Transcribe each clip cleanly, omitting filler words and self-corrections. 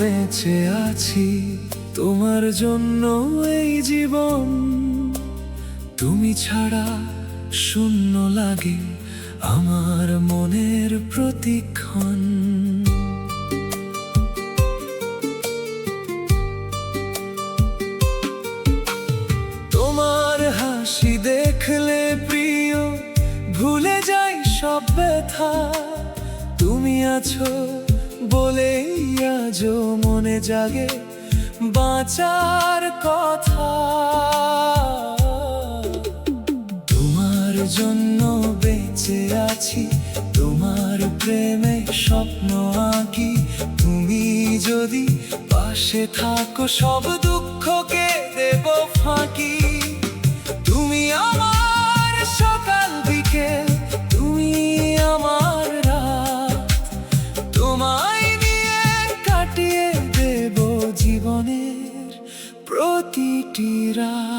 বেঁচে আছি তোমার জন্য এই জীবন। তুমি ছাড়া শূন্য লাগে আমার মনের প্রতিক্ষণ। তোমার হাসি দেখলে প্রিয় ভুলে যাই সব ব্যথা। তুমি আছো বলেই আজও মনে জাগে বাঁচার কথা। তোমার জন্য বেঁচে আছি, তোমার প্রেমে স্বপ্ন আঁকি। তুমি যদি পাশে থাকো সব দুঃখকে দেব ফাঁকি। তুমি আমার সকাল বিকেল, তুমি আমার রাত। তোমায় নিয়ে কাটিয়ে দেব জীবনের প্রতিটি রাত।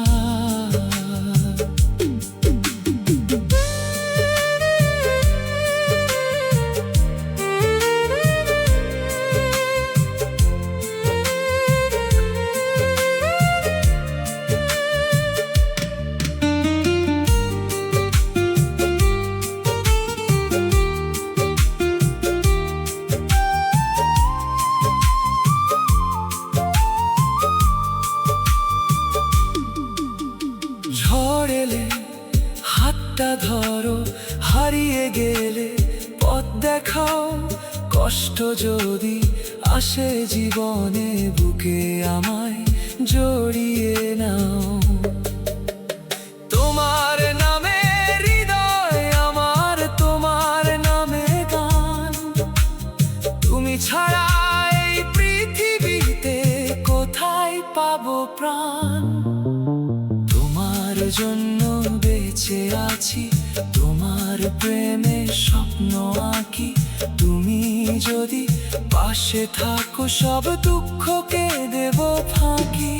ঝড় এলে হাতটা ধরো, হারিয়ে গেলে পথ দেখাও। কষ্ট যদি আসে জীবনে বুকে আমায় জড়িয়ে নাও। তোমার নামে হৃদয় আমার, তোমার নামে গান। তুমি ছাড়া এই পৃথিবীতে কোথায় পাবো প্রাণ। তোমার জন্য বেঁচে আছি, তোমার প্রেমে স্বপ্ন আঁকি। তুমি যদি পাশে থাকো সব দুঃখকে দেব ফাঁকি।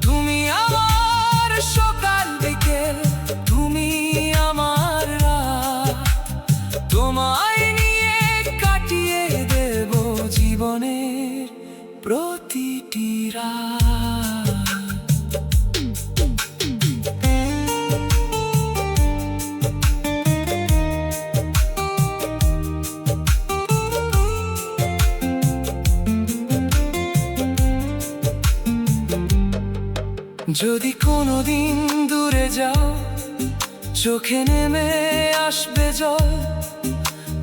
তুমি আমার সকাল বিকেল, তুমি আমার রাত। তোমায় নিয়ে কাটিয়ে দেব জীবনের প্রতিটি রাত। যদি কোনোদিন দূরে যাও, চোখে নেমে আসবে জল।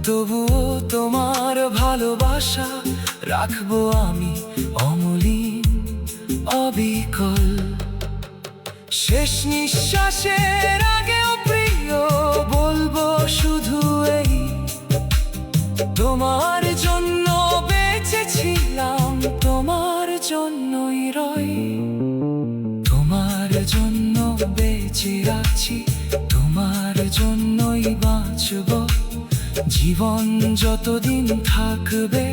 তবুও তোমার ভালোবাসা রাখবো আমি অমলিন অবিকল। শেষ নিঃশ্বাসের আগেও প্রিয় বলবো শুধু এই, তোমার জন্য বেঁচেছিলাম, তোমার জন্যই রই। তোমার জন্য বেঁচে আছি, তোমার জন্যই বাঁচব। জীবন যতদিন থাকবে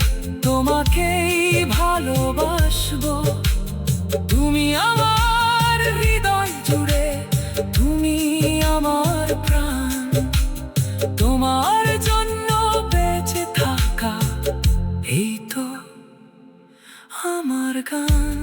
তোমাকেই ভালোবাসবো। তুমি আমার হৃদয় জুড়ে, তুমি আমার প্রাণ। তোমার জন্য বেঁচে থাকা এই তো আমার গান।